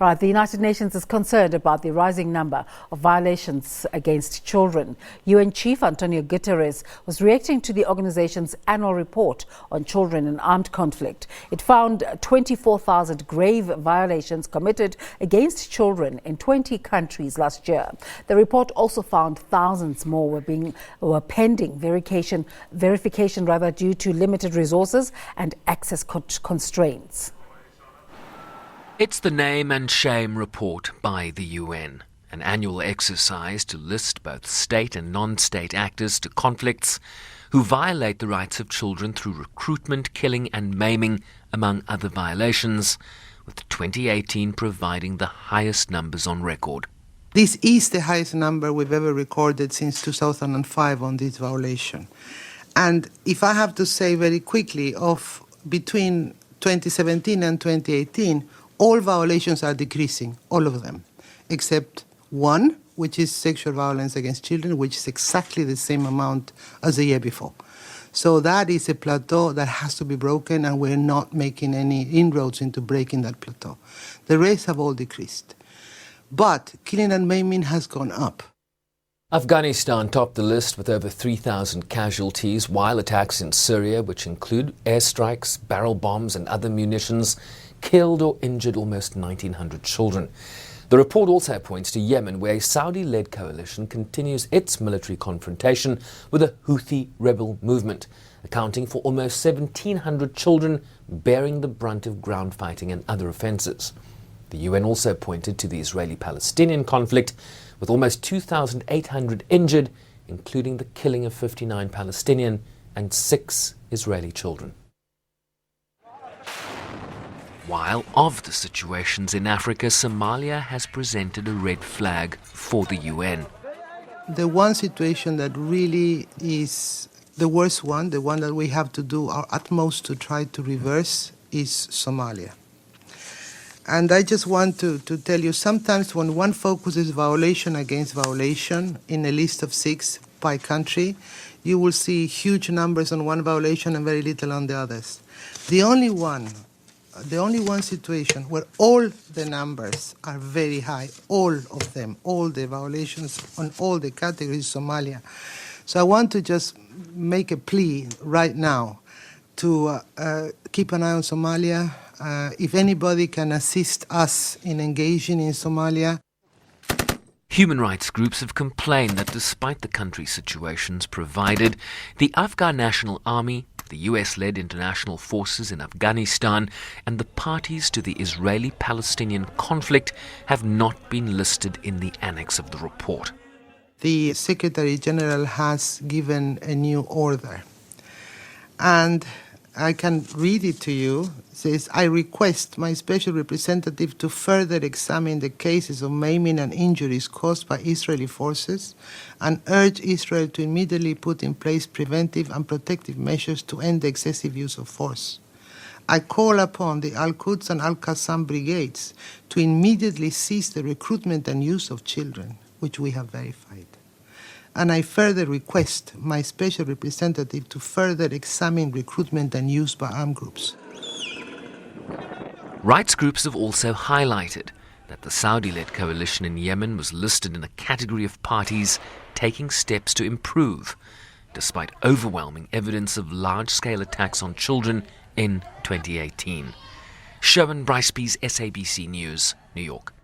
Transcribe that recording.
Right, the United Nations is concerned about the rising number of violations against children. UN Chief António Guterres was reacting to the organization's annual report on children in armed conflict. It found 24,000 grave violations committed against children in 20 countries last year. The report also found thousands more were pending verification due to limited resources and access constraints. It's the Name and Shame report by the UN, an annual exercise to list both state and non-state actors to conflicts who violate the rights of children through recruitment, killing and maiming, among other violations, with 2018 providing the highest numbers on record. This is the highest number we've ever recorded since 2005 on this violation. And if I have to say very quickly, of between 2017 and 2018, all violations are decreasing, all of them, except one, which is sexual violence against children, which is exactly the same amount as the year before. So that is a plateau that has to be broken, and we're not making any inroads into breaking that plateau. The rest have all decreased. But killing and maiming has gone up. Afghanistan topped the list with over 3,000 casualties, while attacks in Syria, which include airstrikes, barrel bombs and other munitions, killed or injured almost 1,900 children. The report also points to Yemen, where a Saudi-led coalition continues its military confrontation with a Houthi rebel movement, accounting for almost 1,700 children bearing the brunt of ground fighting and other offences. The UN also pointed to the Israeli-Palestinian conflict, with almost 2,800 injured, including the killing of 59 Palestinian and 6 Israeli children. While of the situations in Africa, Somalia has presented a red flag for the UN. The one situation that really is the worst one, the one that we have to do our utmost to try to reverse, is Somalia. And I just want to tell you, sometimes when one focuses violation against violation in a list of 6 by country, you will see huge numbers on one violation and very little on the others. The only one situation where all the numbers are very high, all of them, all the violations on all the categories, Somalia. So I want to just make a plea right now to keep an eye on Somalia. If anybody can assist us in engaging in Somalia. Human rights groups have complained that despite the country's situations provided, the Afghan National Army, the US-led international forces in Afghanistan, and the parties to the Israeli-Palestinian conflict have not been listed in the annex of the report. The Secretary General has given a new order, and I can read it to you. It says, I request my special representative to further examine the cases of maiming and injuries caused by Israeli forces and urge Israel to immediately put in place preventive and protective measures to end the excessive use of force. I call upon the Al-Quds and Al-Qassam brigades to immediately cease the recruitment and use of children, which we have verified. And I further request my special representative to further examine recruitment and use by armed groups. Rights groups have also highlighted that the Saudi-led coalition in Yemen was listed in a category of parties taking steps to improve, despite overwhelming evidence of large-scale attacks on children in 2018. Sherwin Bryce-Pease, SABC News, New York.